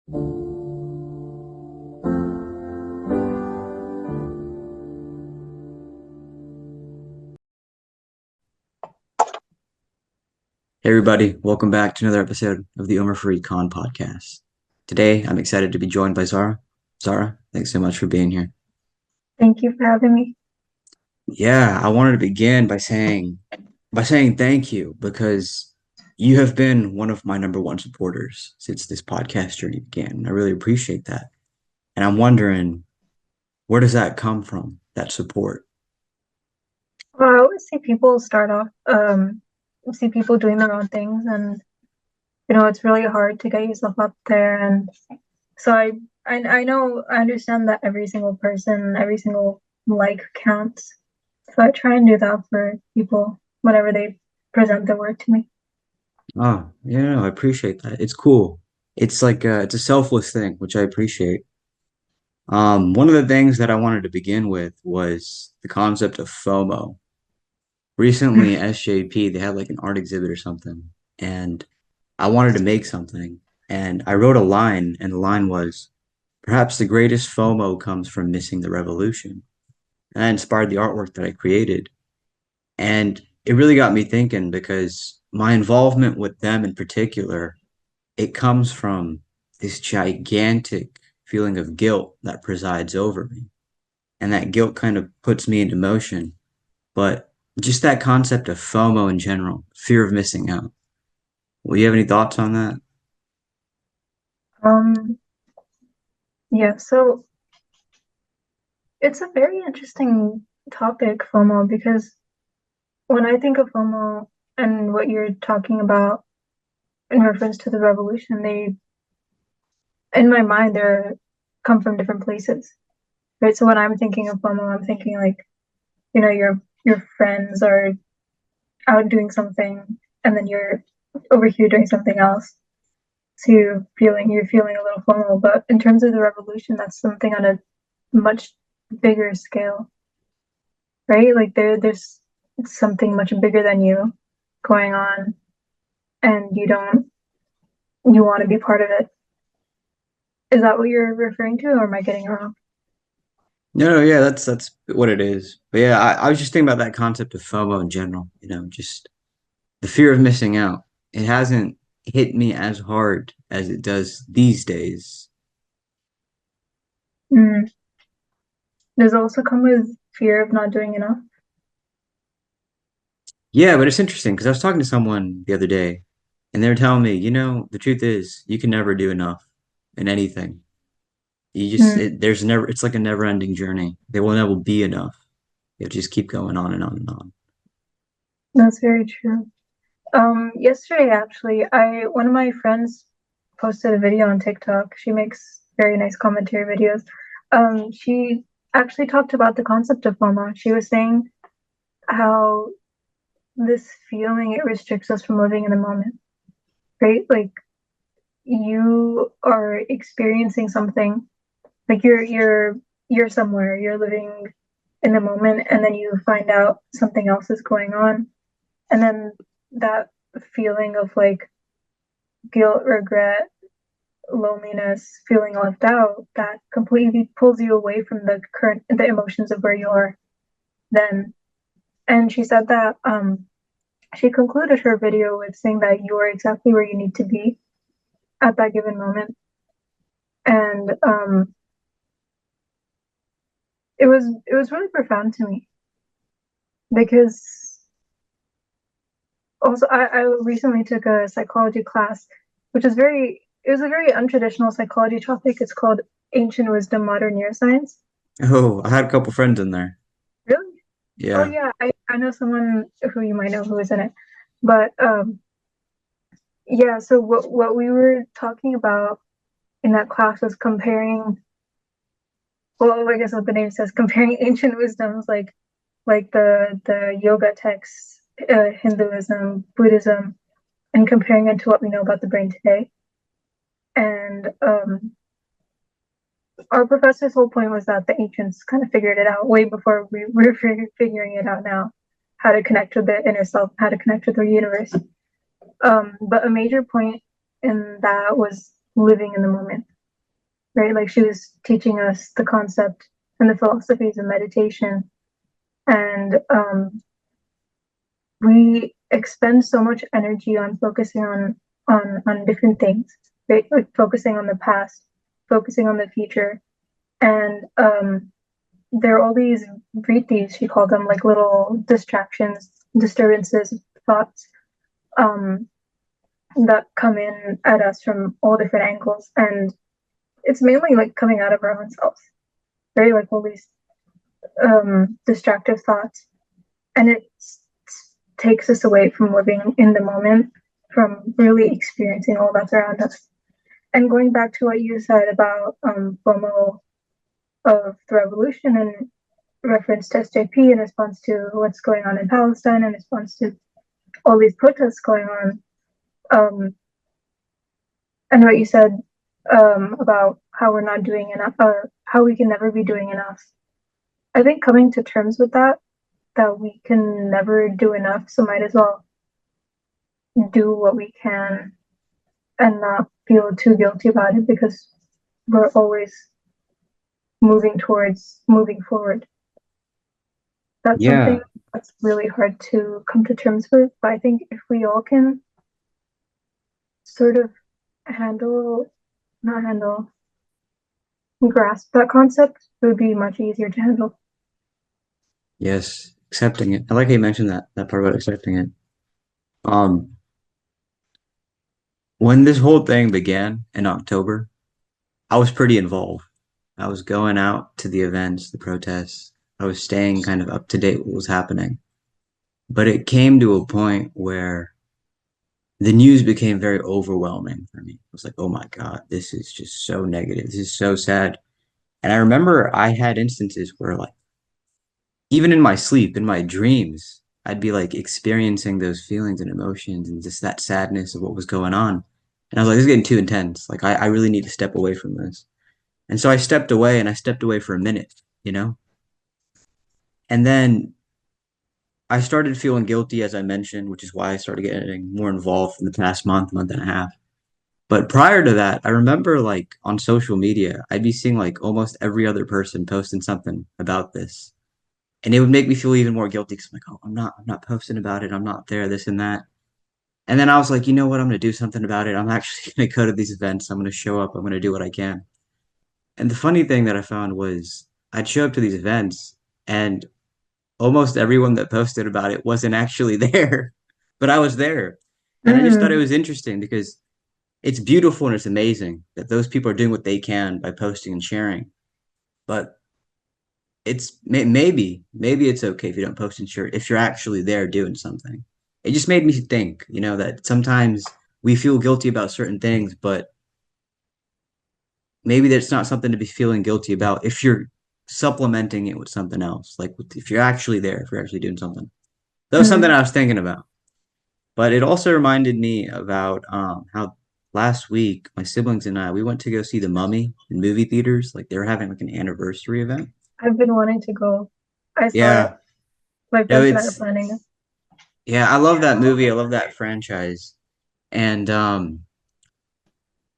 Hey everybody, welcome back to another episode of the Umar Fareed Khan podcast. Today, I'm excited to be joined by Zahra. Zahra, thanks so much for being here. Thank you for having me. Yeah, I wanted to begin by saying thank you because you have been one of my number one supporters since this podcast journey began. I really appreciate that. And I'm wondering, where does that come from, that support? Well, I always see people start off, see people doing their own things, and it's really hard to get yourself up there. And so I know, I understand that every single person, every single like counts. So I try and do that for people whenever they present their work to me. Oh, yeah, no, I appreciate that. It's cool. It's a selfless thing, which I appreciate. One of the things that I wanted to begin with was the concept of FOMO. Recently, SJP, they had like an art exhibit or something, and I wanted to make something, and I wrote a line, and the line was, "Perhaps the greatest FOMO comes from missing the revolution." And that inspired the artwork that I created, and it really got me thinking because my involvement with them in particular, it comes from this gigantic feeling of guilt that presides over me. And that guilt kind of puts me into motion. But just that concept of FOMO in general, fear of missing out. Will you have any thoughts on that? Um, yeah, so it's a very interesting topic, FOMO, because when I think of FOMO and what you're talking about in reference to the revolution, they in my mind they're come from different places, right? So when I'm thinking of FOMO, I'm thinking like, your friends are out doing something and then you're over here doing something else. So you're feeling a little FOMO. But in terms of the revolution, that's something on a much bigger scale, right? Like there's something much bigger than you going on and you want to be part of it. Is that what you're referring to, or am I getting it wrong? No, no, yeah, that's what it is. But yeah, I was just thinking about that concept of FOMO in general, just the fear of missing out. It hasn't hit me as hard as it does these days. Mm. Does it also come with fear of not doing enough? Yeah, but it's interesting because I was talking to someone the other day and they were telling me, the truth is you can never do enough in anything. Mm. There's never, it's like a never ending journey. There will never be enough. You just keep going on and on and on. That's very true. Yesterday actually, I one of my friends posted a video on TikTok. She makes very nice commentary videos. She actually talked about the concept of FOMO. She was saying how this feeling it restricts us from living in the moment, right? Like you are experiencing something, like you're somewhere, you're living in the moment, and then you find out something else is going on, and then that feeling of like guilt, regret, loneliness, feeling left out, that completely pulls you away from the emotions of where you are then. And she said that she concluded her video with saying that you are exactly where you need to be at that given moment. And it was really profound to me because also I recently took a psychology class, which is very it was a very untraditional psychology topic. It's called Ancient Wisdom, Modern Neuroscience. Oh, I had a couple friends in there. Really? Oh Yeah. yeah, I know someone who you might know who is in it. But yeah, so what we were talking about in that class was comparing, well, I guess what the name says, comparing ancient wisdoms like the yoga texts, Hinduism, Buddhism, and comparing it to what we know about the brain today. And our professor's whole point was that the ancients kind of figured it out way before we're figuring it out now, how to connect with the inner self, how to connect with the universe. But a major point in that was living in the moment. right? Like she was teaching us the concept and the philosophies of meditation. And we expend so much energy on focusing on different things, right? Like focusing on the past, focusing on the future. And there are all these vritis, she called them, like little distractions, disturbances, thoughts um, that come in at us from all different angles. And it's mainly like coming out of our own selves, right? Like all these distractive thoughts. And it takes us away from living in the moment, from really experiencing all that's around us. And going back to what you said about FOMO of the revolution and reference to SJP in response to what's going on in Palestine, in response to all these protests going on, um, and what you said about how we're not doing enough, or how we can never be doing enough. I think coming to terms with that we can never do enough, so might as well do what we can and not feel too guilty about it because we're always moving towards moving forward. That's something Yeah, that's really hard to come to terms with. But I think if we all can sort of handle, not handle, grasp that concept, it would be much easier to handle. yes, accepting it. I like how you mentioned that part about accepting it. Um, when this whole thing began in October, I was pretty involved. I was going out to the events, the protests. I was staying kind of up to date with what was happening. But it came to a point where the news became very overwhelming for me. I was like, oh my God, this is just so negative. This is so sad. And I remember I had instances where, like, even in my sleep, in my dreams, I'd be like experiencing those feelings and emotions and just that sadness of what was going on. And I was like, this is getting too intense. Like, I really need to step away from this. And so I stepped away and I stepped away for a minute, you know? And then I started feeling guilty, as I mentioned, which is why I started getting more involved in the past month, month and a half. But prior to that, I remember like on social media, I'd be seeing like almost every other person posting something about this. And it would make me feel even more guilty because I'm like, oh, I'm not posting about it. I'm not there, this and that. And then I was like, you know what? I'm going to do something about it. I'm actually going to go to these events. I'm going to show up. I'm going to do what I can. And the funny thing that I found was I'd show up to these events and almost everyone that posted about it wasn't actually there, but I was there. And I just thought it Mm, was interesting because it's beautiful and it's amazing that those people are doing what they can by posting and sharing. But maybe it's okay if you don't post and share if you're actually there doing something. It just made me think, that sometimes we feel guilty about certain things, but maybe that's not something to be feeling guilty about if you're supplementing it with something else. Like if you're actually there, if you're actually doing something. That was something mm. I was thinking about. But it also reminded me about how last week my siblings and I we went to go see The Mummy in movie theaters. Like they were having like an anniversary event. I've been wanting to go. I saw it. Yeah. My No, friends and I are it's planning it. yeah, I love that movie. I love that franchise. And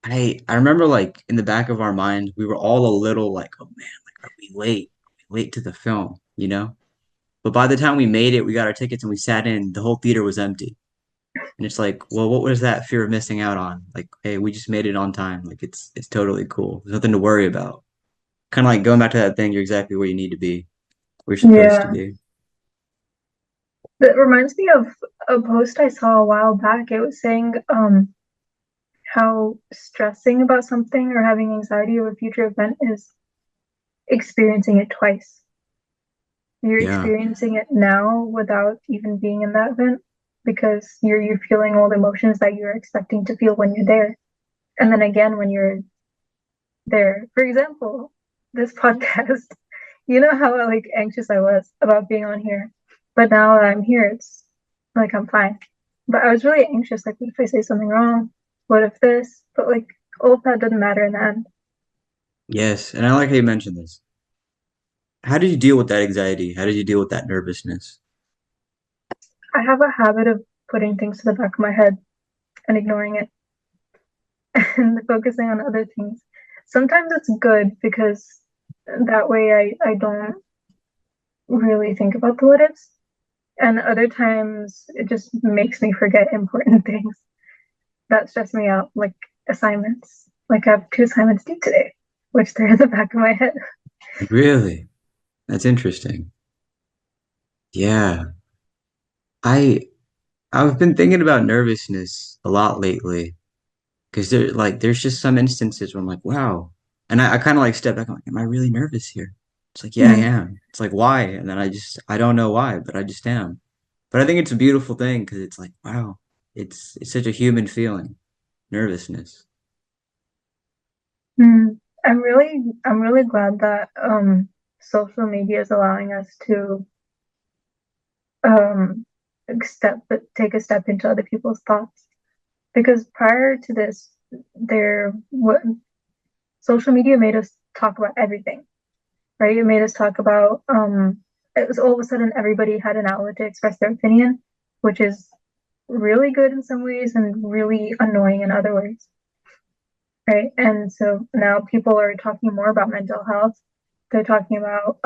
I remember like in the back of our mind, we were all a little like, oh man, like are we late? Are we late to the film, you know? But by the time we made it, we got our tickets and we sat in, the whole theater was empty. And it's like, well, what was that fear of missing out on? Like, hey, we just made it on time. Like it's totally cool. There's nothing to worry about. Kind of like going back to that thing, you're exactly where you need to be, where you're supposed to Yeah. be. That reminds me of a post I saw a while back. It was saying how stressing about something or having anxiety over a future event is experiencing it twice. You're Yeah. experiencing it now without even being in that event because you're feeling all the emotions that you're expecting to feel when you're there. And then again when you're there. For example, this podcast, you know how like anxious I was about being on here. But now that I'm here, it's like I'm fine. But I was really anxious, like what if I say something wrong? What if this? But like all of that doesn't matter in the end. Yes. And I like how you mentioned this. How did you deal with that anxiety? How did you deal with that nervousness? I have a habit of putting things to the back of my head and ignoring it and focusing on other things. sometimes it's good because that way I don't really think about the what ifs. And other times it just makes me forget important things that stress me out, like assignments. Like I have two assignments due today, which they're in the back of my head. Really? That's interesting. Yeah. I I've been thinking about nervousness a lot lately because there's just some instances where I'm like, wow. And I kind of like step back, I'm like, am I really nervous here? It's like, yeah, I Mm, am. It's like, why? And then I don't know why, but I just am. But I think it's a beautiful thing because it's like, wow, it's such a human feeling, nervousness. I'm really glad that social media is allowing us to um take a step into other people's thoughts. Because prior to this, there what social media made us talk about everything, right? It made us talk about it was all of a sudden everybody had an outlet to express their opinion, which is really good in some ways and really annoying in other ways, right? And so now people are talking more about mental health. They're talking about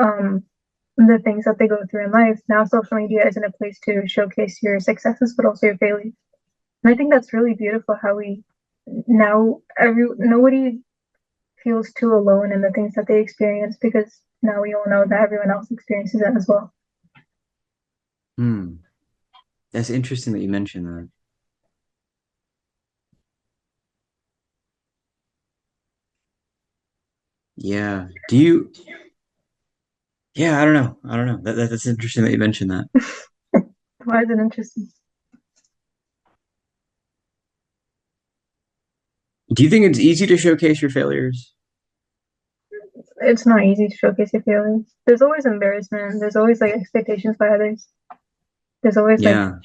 the things that they go through in life. Now social media isn't a place to showcase your successes, but also your failures. And I think that's really beautiful how we now every nobody feels too alone in the things that they experience because now we all know that everyone else experiences it as well. Hmm. That's interesting that you mentioned that. Yeah. Yeah, I don't know. I don't know. That's interesting that you mentioned that. Why is it interesting? Do you think it's easy to showcase your failures? It's not easy to showcase your feelings. There's always embarrassment. There's always like expectations by others. There's always like, Yeah.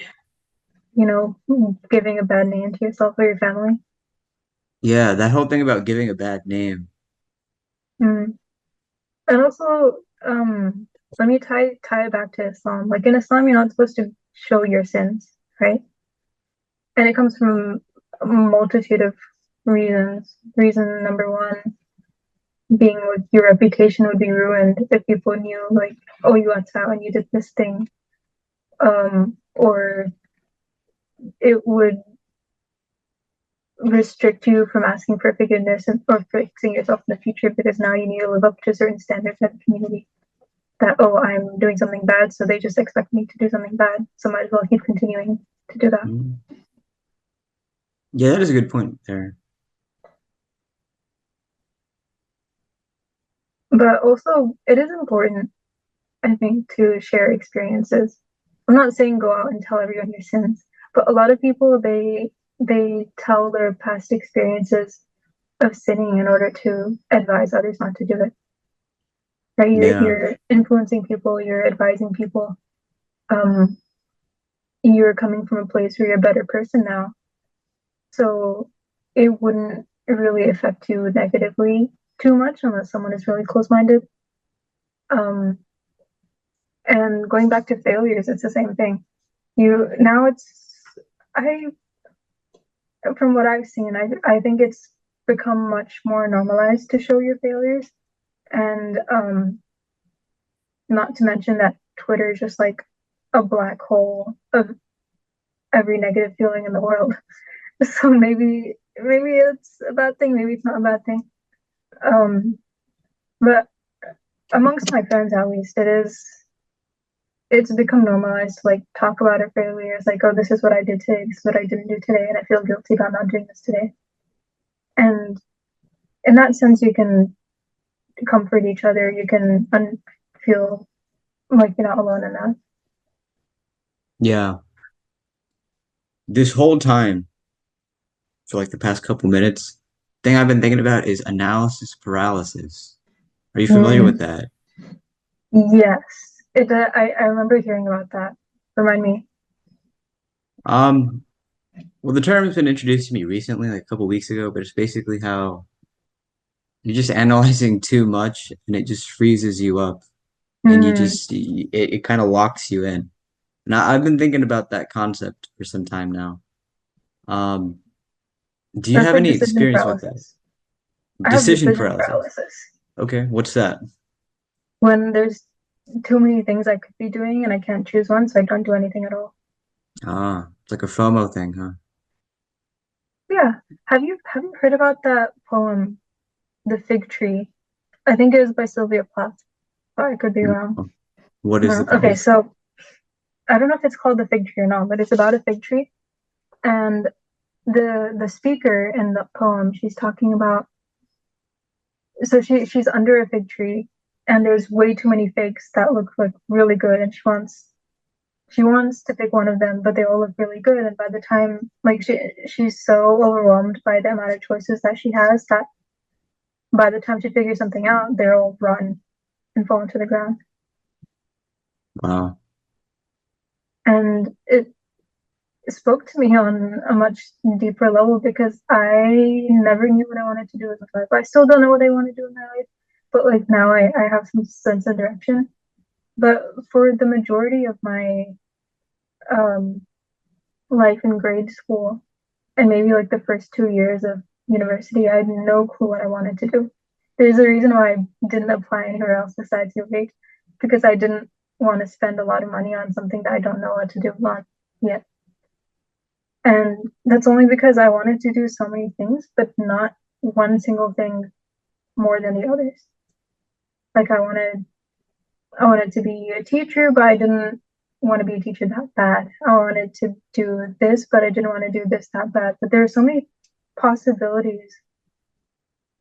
giving a bad name to yourself or your family. Yeah, that whole thing about giving a bad name. Mm. And also, let me tie it back to Islam. Like in Islam, you're not supposed to show your sins, right? And it comes from a multitude of reasons. Reason number one being like your reputation would be ruined if people knew like, oh, you went out and you did this thing. Or it would restrict you from asking for forgiveness or fixing yourself in the future because now you need to live up to certain standards of the community. That, oh, I'm doing something bad, so they just expect me to do something bad, so might as well keep continuing to do that. Mm. Yeah, that is a good point there. But also, it is important, I think, to share experiences. I'm not saying go out and tell everyone your sins, but a lot of people they tell their past experiences of sinning in order to advise others not to do it. Right? Yeah. You're influencing people, you're advising people. Um, you're coming from a place where you're a better person now. So it wouldn't really affect you negatively too much unless someone is really close-minded. Um, and going back to failures, it's the same thing. You now it's I from what I've seen, I think it's become much more normalized to show your failures, and not to mention that Twitter is just like a black hole of every negative feeling in the world. So maybe it's a bad thing, maybe it's not a bad thing. Um, but amongst my friends at least, it's become normalized to like talk about our failures, like, oh, this is what I did today, this is what I didn't do today, and I feel guilty about not doing this today. And in that sense, you can comfort each other. You can feel like you're not alone in that. Yeah. This whole time, for like the past couple minutes, thing I've been thinking about is analysis paralysis. Are you familiar with Mm, that? yes, I remember hearing about that. Remind me. Um, well, the term has been introduced to me recently, like a couple weeks ago, but it's basically how you're just analyzing too much and it just freezes you up and Mm, it kind of locks you in. And I've been thinking about that concept for some time now. Um, do you that's have like any decision experience with that? paralysis. I have Decision decision paralysis. paralysis. Okay, what's that? When there's too many things I could be doing and I can't choose one, so I don't do anything at all. Ah, it's like a FOMO thing, huh? Yeah. Have you heard about that poem, The Fig Tree? I think it was by Sylvia Plath, but I could be wrong. No. What is No. the Okay, poem? so I don't know if it's called The Fig Tree or not, but it's about a fig tree. And the speaker in the poem, she's talking about so she's under a fig tree and there's way too many figs that look like really good and she wants to pick one of them, but they all look really good. And by the time, like she's so overwhelmed by the amount of choices that she has that by the time she figures something out, they're all rotten and fall to the ground. Wow. And it spoke to me on a much deeper level because I never knew what I wanted to do with my life. I still don't know what I want to do in my life, but like now I have some sense of direction. But for the majority of my um, life in grade school, and maybe like the first 2 years of university, I had no clue what I wanted to do. There's a reason why I didn't apply anywhere else besides UH, because I didn't want to spend a lot of money on something that I don't know what to do on yet. And that's only because I wanted to do so many things, but not one single thing more than the others. Like I wanted to be a teacher, but I didn't want to be a teacher that bad. I wanted to do this, but I didn't want to do this that bad. But there are so many possibilities,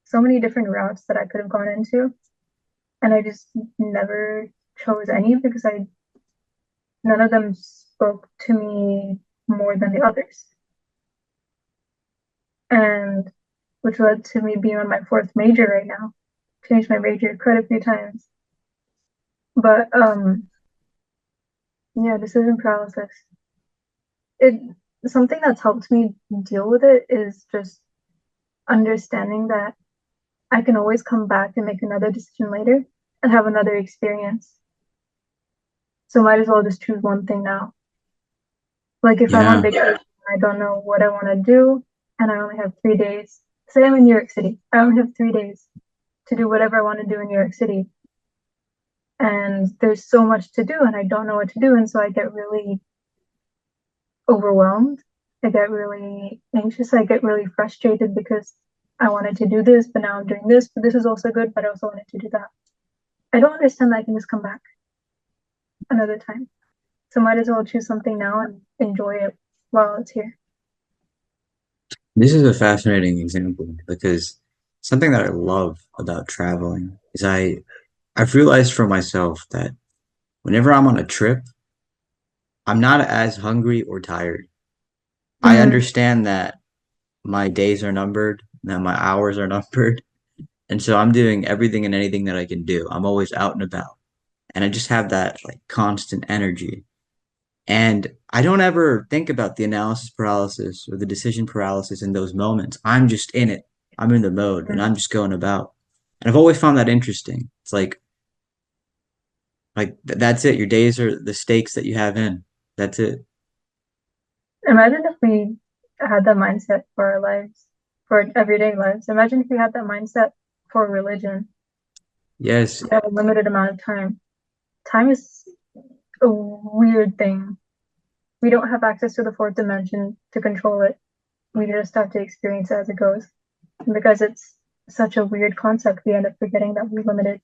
so many different routes that I could have gone into, and I just never chose any because I none of them spoke to me more than the others. And which led to me being on my fourth major right now. Changed my major quite a few times. But yeah, decision paralysis. It something that's helped me deal with it is just understanding that I can always come back and make another decision later and have another experience. So might as well just choose one thing now. Like if I'm on Yeah. vacation, I don't know what I want to do, and I only have 3 days. Say I'm in New York City. I only have 3 days to do whatever I want to do in New York City. And there's so much to do, and I don't know what to do. And so I get really overwhelmed. I get really anxious. I get really frustrated because I wanted to do this, but now I'm doing this, but this is also good, but I also wanted to do that. I don't understand that I can just come back another time. So might as well choose something now and enjoy it while it's here. This is a fascinating example because something that I love about traveling is I've realized for myself that whenever I'm on a trip, I'm not as hungry or tired. I Mm, understand that my days are numbered, that my hours are numbered, and so I'm doing everything and anything that I can do. I'm always out and about, and I just have that like constant energy. And I don't ever think about the analysis paralysis or the decision paralysis in those moments. I'm just in it. I'm in the mode and mm. I'm just going about. And I've always found that interesting. It's that's it. Your days are the stakes that you have in. That's it. Imagine if we had that mindset for our lives, for our everyday lives. Imagine if we had that mindset for religion. Yes. We have a limited amount of time. Time is a weird thing. We don't have access to the fourth dimension to control it. We just have to experience it as it goes. And because it's such a weird concept, we end up forgetting that we're limited.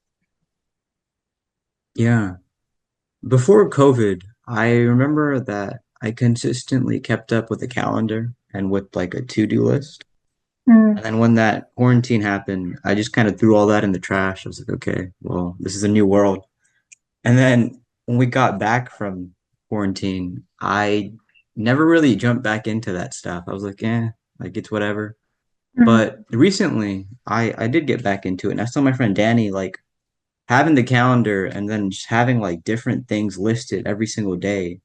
Yeah. Before COVID, I remember that I consistently kept up with a calendar and with like a to-do list. Mm, And then when that quarantine happened, I just kind of threw all that in the trash. I was like, okay, well, this is a new world. And then when we got back from quarantine, I never really jumped back into that stuff. I was like, like it's whatever. mm, But recently, I did get back into it, and I saw my friend Danny like having the calendar and then just having like different things listed every single day.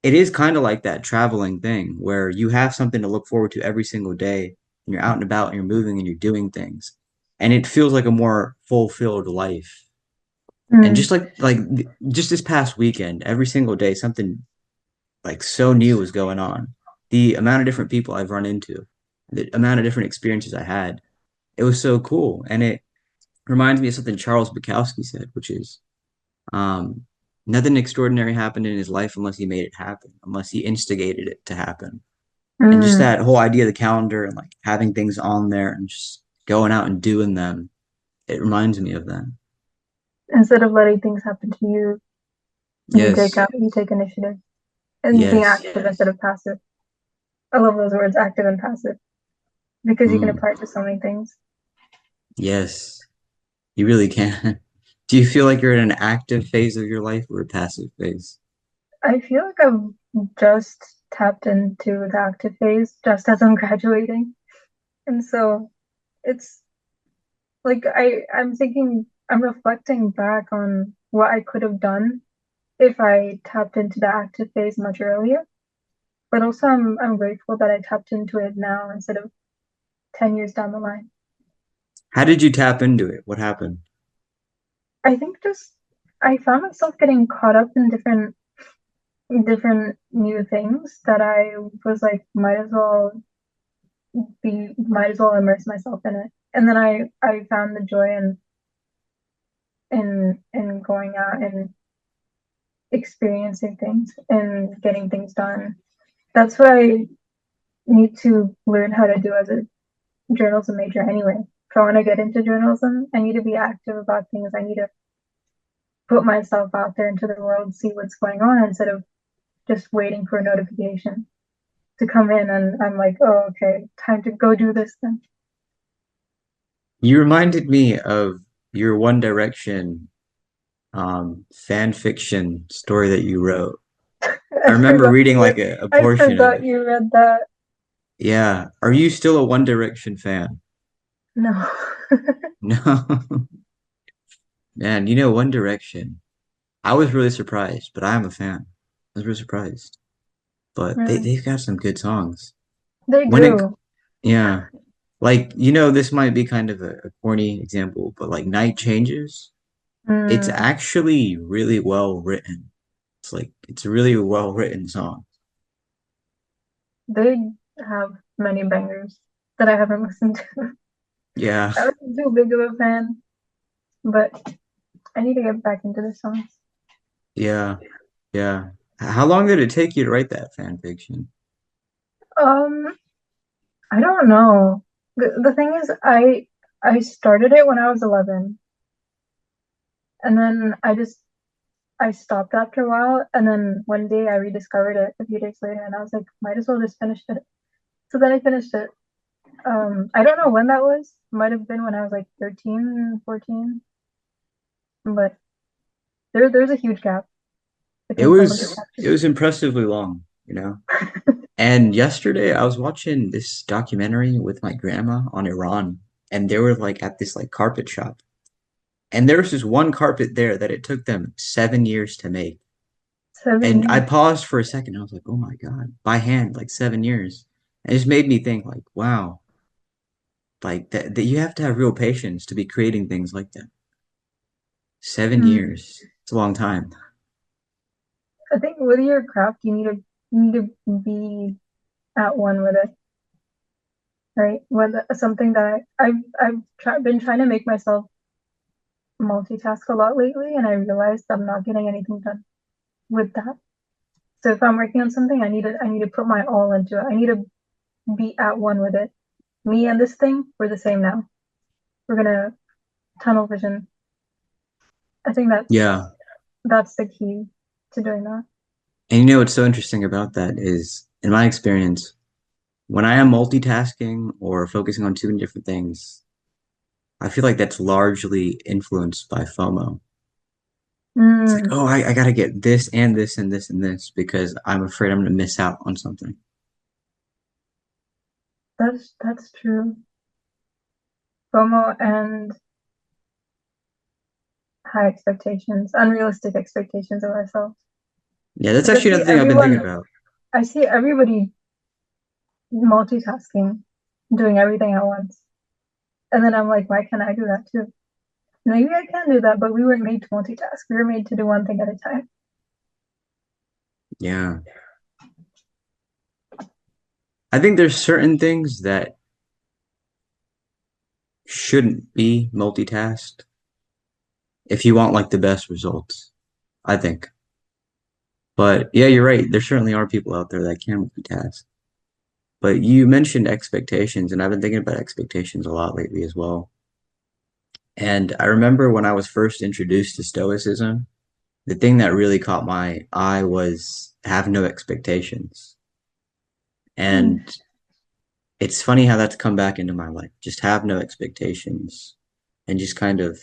It is kind of like that traveling thing where you have something to look forward to every single day, and you're out and about and you're moving and you're doing things, and it feels like a more fulfilled life. And mm. just this past weekend, every single day, something like so new was going on. The amount of different people I've run into, the amount of different experiences I had. it was so cool. And it reminds me of something Charles Bukowski said, which is um, nothing extraordinary happened in his life unless he made it happen, unless he instigated it to happen. And just Mm. that whole idea of the calendar and like having things on there and just going out and doing them, it reminds me of that. Instead of letting things happen to you, Yes, you take initiative and being yes. active instead of passive. I love those words, active and passive, because you can Mm, apply it to so many things. yes, you really can. Do you feel like you're in an active phase of your life or a passive phase? I feel like I've just tapped into the active phase just as I'm graduating. And so it's like I'm thinking, I'm reflecting back on what I could have done if I tapped into the active phase much earlier. But also I'm grateful that I tapped into it now instead of 10 years down the line. How did you tap into it? What happened? I think just I found myself getting caught up in different new things that I was like, might as well immerse myself in it. And then I found the joy in going out and experiencing things and getting things done. That's what I need to learn how to do as a journalism major anyway. If I want to get into journalism, I need to be active about things. I need to put myself out there into the world, see what's going on instead of just waiting for a notification to come in and I'm like, oh, okay, time to go do this then. You reminded me of your One Direction fan fiction story that you wrote. I I remember forgot reading you like a I portion of forgot it. you read that. Yeah. Are you still a One Direction fan? No. No. Man, you know, One Direction. I was really surprised, but I am a fan. I was really surprised. But Really? they've got some good songs. They When it, do. yeah. Like, this might be kind of a corny example, but like Night Changes, it's Mm, actually really well written. It's a really well written song. they have many bangers that I haven't listened to. Yeah. I wasn't too big of a fan, but I need to get back into the songs. Yeah. Yeah. How long did it take you to write that fan fiction? Um, I don't know. The thing is, I started it when I was 11, and then I stopped after a while, and then one day I rediscovered it a few days later, and I was like, might as well just finish it. So then I finished it. I don't know when that was. Might have been when I was like 13, 14, but there's a huge gap It between some of the was it chapters. was impressively long. And yesterday I was watching this documentary with my grandma on Iran, and they were like at this like carpet shop. And there was this one carpet there that it took them 7 years to make. Seven And I years. paused for a second. I was like, oh my God, by hand, like 7 years. And it just made me think, like, wow, like that you have to have real patience to be creating things like that. Seven Mm. years. It's a long time. I think with your craft, you need to be at one with it, right? With something that been trying to make myself multitask a lot lately, and I realized I'm not getting anything done with that. So if I'm working on something, I need to put my all into it. I need to be at one with it. Me and this thing, we're the same now. We're gonna tunnel vision. I think Yeah. that's the key to doing that. And what's so interesting about that is, in my experience, when I am multitasking or focusing on too many different things, I feel like that's largely influenced by FOMO. It's like, Mm, oh, I gotta get this and this and this and this because I'm afraid I'm gonna miss out on something. that's true. FOMO and high expectations, unrealistic expectations of ourselves. Yeah, that's Because actually another thing I've been thinking about. I see everybody multitasking, doing everything at once. And then I'm like, why can't I do that too? Maybe I can do that, but we weren't made to multitask. We were made to do one thing at a time. Yeah. I think there's certain things that shouldn't be multitasked if you want like the best results, I think. But yeah, you're right. There certainly are people out there that can multitask. But you mentioned expectations, and I've been thinking about expectations a lot lately as well. And I remember when I was first introduced to Stoicism, the thing that really caught my eye was have no expectations. Mm. And it's funny how that's come back into my life. Just have no expectations and just kind of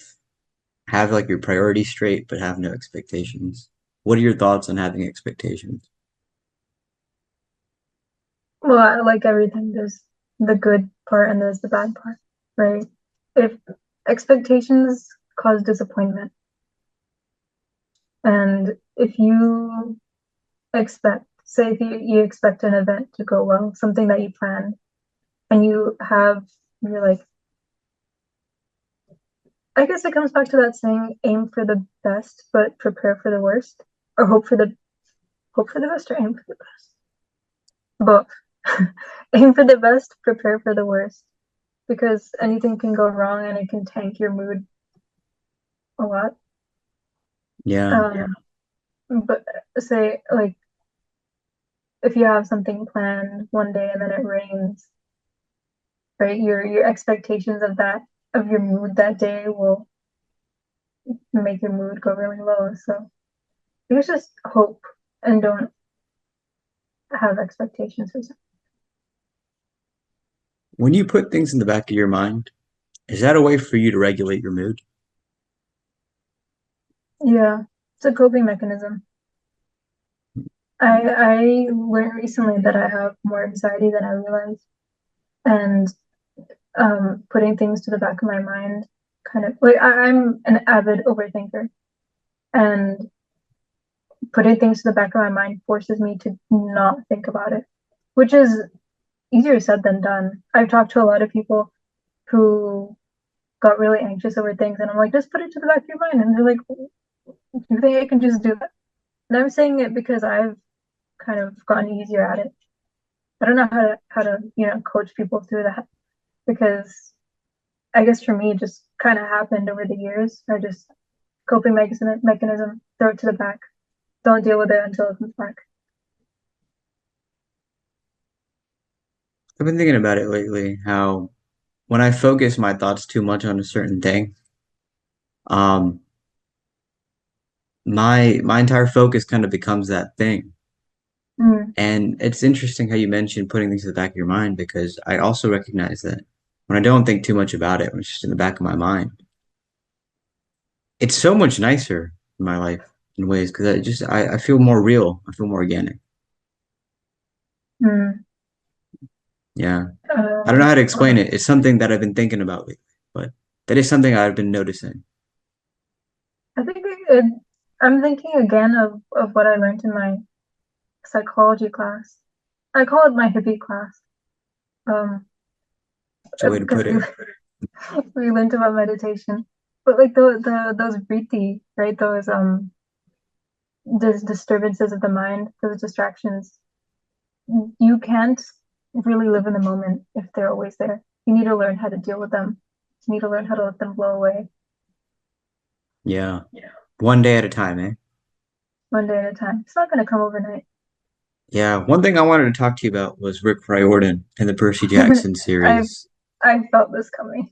have like your priorities straight, but have no expectations. What are your thoughts on having expectations? Well, like everything, there's the good part and there's the bad part, right? If expectations cause disappointment, and if you expect, say, if you expect an event to go well, something that you planned, and you're like, I guess it comes back to that saying, aim for the best, but prepare for the worst, or hope for the best, or aim for the best. Both. Aim for the best, prepare for the worst, because anything can go wrong and it can tank your mood a lot. Yeah. Um, but say like if you have something planned one day and then it rains, right? Your expectations of your mood that day will make your mood go really low. So you just hope and don't have expectations for something. When you put things in the back of your mind, is that a way for you to regulate your mood? Yeah, it's a coping mechanism. I learned recently that I have more anxiety than I realized, and putting things to the back of my mind kind of like I'm an avid overthinker, and putting things to the back of my mind forces me to not think about it, which is easier said than done. I've talked to a lot of people who got really anxious over things, and I'm like, just put it to the back of your mind. And they're like, you think I can just do that? And I'm saying it because I've kind of gotten easier at it. I don't know how to coach people through that because I guess for me, it just kind of happened over the years. I just coping mechanism, throw it to the back, don't deal with it until it comes back. I've been thinking about it lately, how when I focus my thoughts too much on a certain thing, um, my entire focus kind of becomes that thing. Mm, And it's interesting how you mentioned putting things in the back of your mind because I also recognize that when I don't think too much about it, when it's just in the back of my mind, it's so much nicer in my life in ways because I feel more real. I feel more organic. mm. Yeah. I don't know how to explain it. It's something that I've been thinking about lately, but that is something I've been noticing. I think I'm thinking again of what I learned in my psychology class. I call it my hippie class, um, It's a way to because put it. we learned about meditation. But like the those vritti, right? Those disturbances of the mind, those distractions. You can't really live in the moment if they're always there. You need to learn how to deal with them. You need to learn how to let them blow away Yeah. One day at a time, eh? one day at a time. It's not going to come overnight. Yeah. One thing I wanted to talk to you about was Rick Riordan and the Percy Jackson I series. I felt this coming.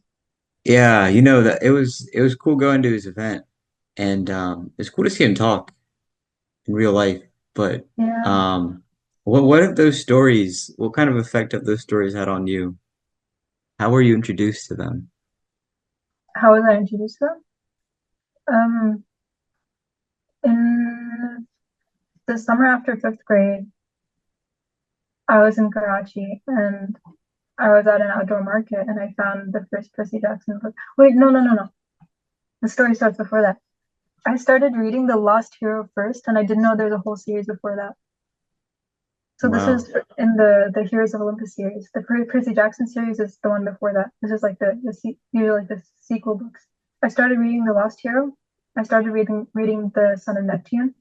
Yeah, you know that it was cool going to his event, and it's cool to see him talk in real life. But Yeah. um, what have those stories? What kind of effect have those stories had on you? How were you introduced to them? How was I introduced to them? Um, in the summer after fifth grade, I was in Karachi and I was at an outdoor market and I found the first Percy Jackson book. Wait, no. The story starts before that. I started reading The Lost Hero first, and I didn't know there's a whole series before that. So this Wow. is in the Heroes of Olympus series. The Percy Jackson series is the one before that. This is like usually like the sequel books. I started reading The Lost Hero. I started reading The Son of Neptune.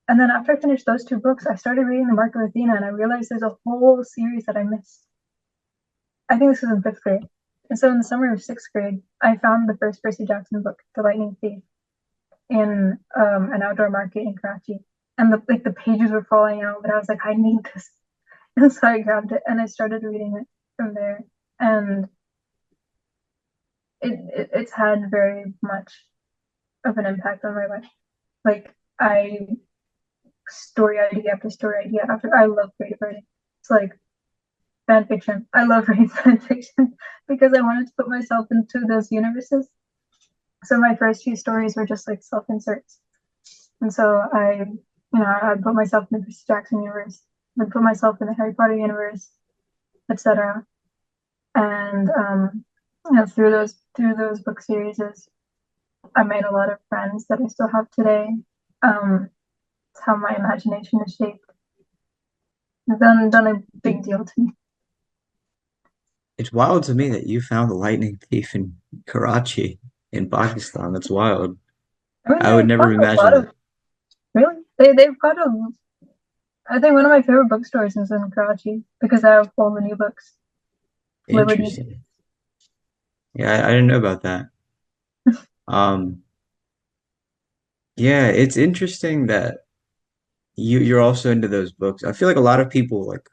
And then after I finished those two books, I started reading The Mark of Athena, and I realized there's a whole series that I missed. I think this was in fifth grade. And so in the summer of sixth grade, I found the first Percy Jackson book, The Lightning Thief, in an outdoor market in Karachi. And the pages were falling out, but I was like, I need this. And so I grabbed it and I started reading it from there. And it's had very much of an impact on my life. Like I story idea after story idea after I love creative writing. It's like fan fiction. I love reading fan fiction because I wanted to put myself into those universes. So my first few stories were just like self-inserts. And so I put myself in the Percy Jackson universe, I put myself in the Harry Potter universe, etc. And through those book series, I made a lot of friends that I still have today. It's how my imagination is shaped. It's done a big deal to me. It's wild to me that you found the lightning thief in Karachi in Pakistan. That's wild. I mean, I would they've never got a lot imagine of that. really. They've got a. I think one of my favorite bookstores is in Karachi because I have all the new books. Liberty. Interesting. Yeah, I didn't know about that. Um, yeah, it's interesting that you're also into those books. I feel like a lot of people like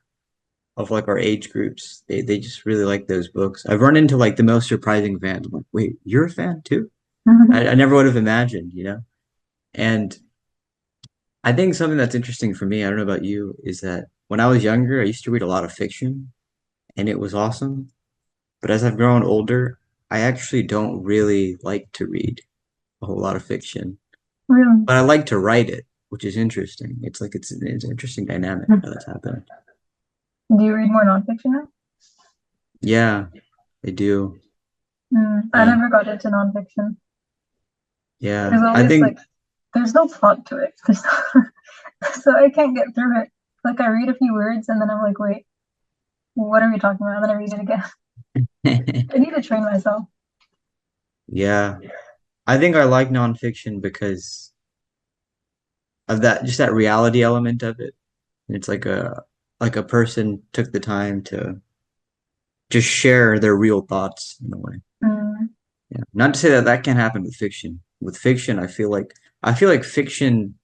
of like our age groups, they just really like those books. I've run into like the most surprising fans. I'm like, wait, you're a fan too? I never would have imagined, you know? And I think something that's interesting for me, I don't know about you, is that when I was younger, I used to read a lot of fiction and it was awesome. But as I've grown older, I actually don't really like to read a whole lot of fiction. Really. But I like to write it, which is interesting. It's like it's an interesting dynamic how that's happened. Do you read more nonfiction now? Yeah, I do. I And never got into nonfiction. yeah, There's I always think like there's no plot to it. So I can't get through it. Like I read a few words and then I'm like, wait, what are we talking about? And then I read it again. I need to train myself. yeah, I think I like nonfiction because of that, just that reality element of it. It's like a person took the time to just share their real thoughts in a way. Mm, Yeah. Not to say that that can't happen with fiction. With fiction, I feel like fiction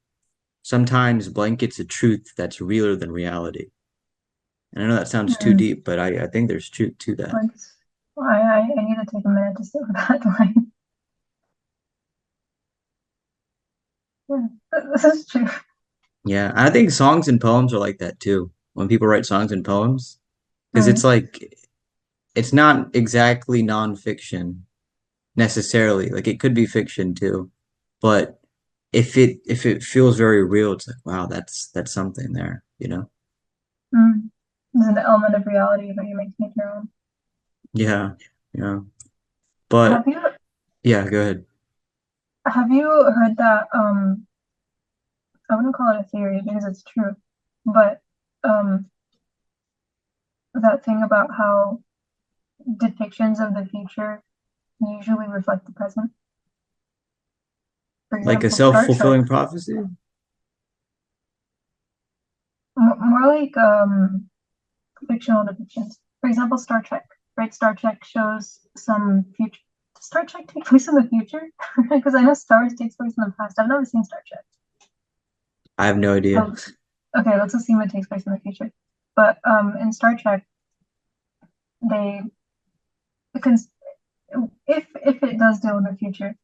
sometimes blankets a truth that's realer than reality. And I know that sounds too mm. deep, but I think there's truth to that. Like, I need to take a minute to sit with that line. Yeah, this is true. Yeah, I think songs and poems are like that too. When people write songs and poems, because it's Mm, like it's not exactly nonfiction necessarily. Like it could be fiction too, but if it feels very real, it's like wow, that's something there, you know? mm. There's an element of reality, but you make your own. Yeah, yeah. Have But you yeah, go ahead. have you heard that I wouldn't call it a theory because it's true, but um that thing about how depictions of the future usually reflect the present. For Like a example, Star Trek. self-fulfilling prophecy? More like fictional depictions. For example, Star Trek. Right? Star Trek shows some future. Does Star Trek take place in the future? Because I know Star Wars takes place in the past. I've never seen Star Trek. I have no idea. So, okay, let's assume it takes place in the future. But in Star Trek, they because if it does deal with the future,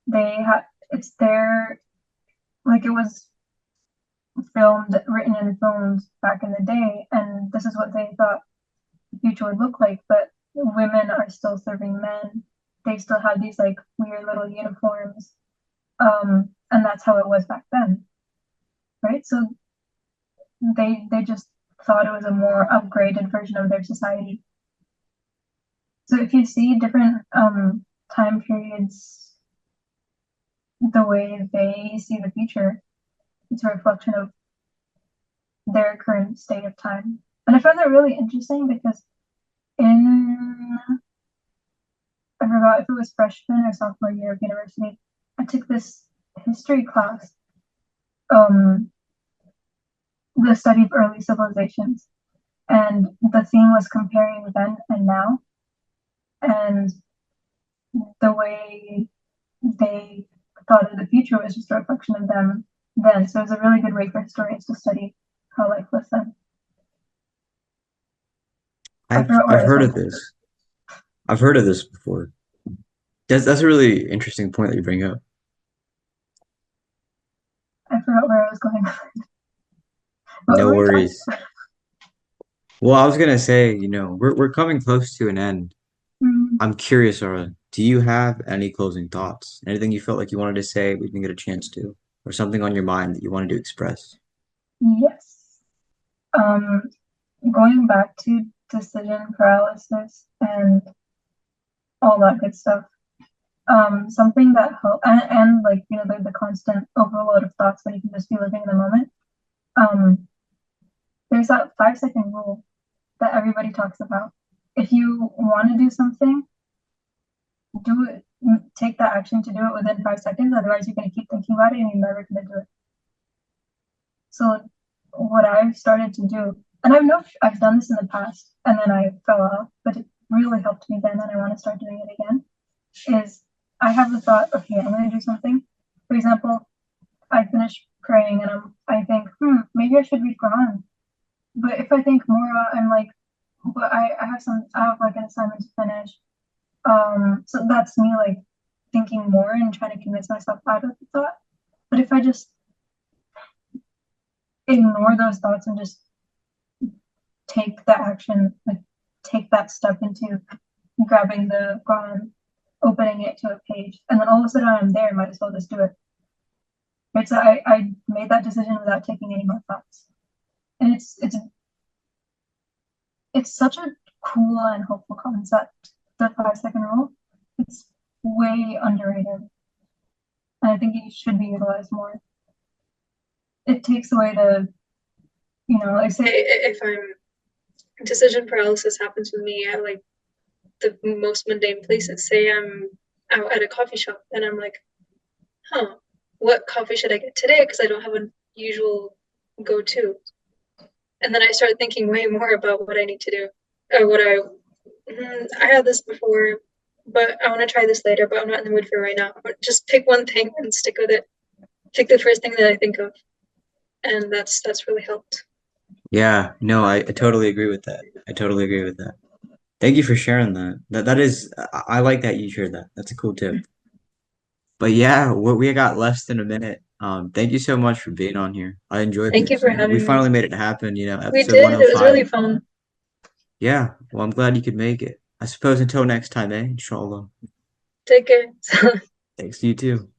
they have it's there like it was filmed, written and filmed back in the day, and this is what they thought the future would look like. But women are still serving men. They still have these like weird little uniforms, and that's how it was back then, right? So they just thought it was a more upgraded version of their society. So if you see different time periods, the way they see the future, it's a reflection of their current state of time. And I found that really interesting because in I forgot if it was freshman or sophomore year of university, I took this history class, um, the study of early civilizations, and the theme was comparing then and now. and the way they thought of the future was just a reflection of them then. So it was a really good way for historians to study how life was then. I forgot where I've I was heard going of with this. I've heard of this before. That's a really interesting point that you bring up. I forgot where I was going. What No were we talking worries. Well, I was gonna say, we're coming close to an end. about? I'm curious, Zahra, do you have any closing thoughts? Anything you felt like you wanted to say we didn't get a chance to, or something on your mind that you wanted to express? Yes. Um, Going back to decision paralysis and all that good stuff. Something that help and like the constant overload of thoughts when you can just be living in the moment. Um, there's that 5 second rule that everybody talks about. If you want to do something, do it. Take that action to do it within 5 seconds. Otherwise, you're going to keep thinking about it and you're never going to do it. So, what I've started to do, and I know I've done this in the past, and then I fell off, but it really helped me then, and I want to start doing it again. Is I have the thought, okay, I'm going to do something. For example, I finish praying and I think, maybe I should read Quran. But if I think more, I'm like, but I have like an assignment to finish. So that's me like thinking more and trying to convince myself out of the thought. But if I just ignore those thoughts and just take the action, like take that step into grabbing the Quran, opening it to a page, and then all of a sudden I'm there, might as well just do it. Right. So I made that decision without taking any more thoughts. And it's such a cool and hopeful concept, the 5 second rule. It's way underrated. And I think it should be utilized more. It takes away like say if I'm decision paralysis happens with me at like the most mundane places. Say I'm out at a coffee shop and I'm like, what coffee should I get today? Because I don't have a usual go to. And then I start thinking way more about what I need to do or I had this before, but I want to try this later, but I'm not in the mood for it right now. Just pick one thing and stick with it. Pick the first thing that I think of, and that's really helped. Yeah, no, I totally agree with that. I totally agree with that. Thank you for sharing that. That is, I like that you shared that. That's a cool tip. But yeah, we got less than a minute. Thank you so much for being on here. I enjoyed Thank you this. for We having me. finally made it happen, We episode did. It was 105. really fun. Yeah, well, I'm glad you could make it. I suppose until next time, eh? Inshallah. Take care. Thanks to you too.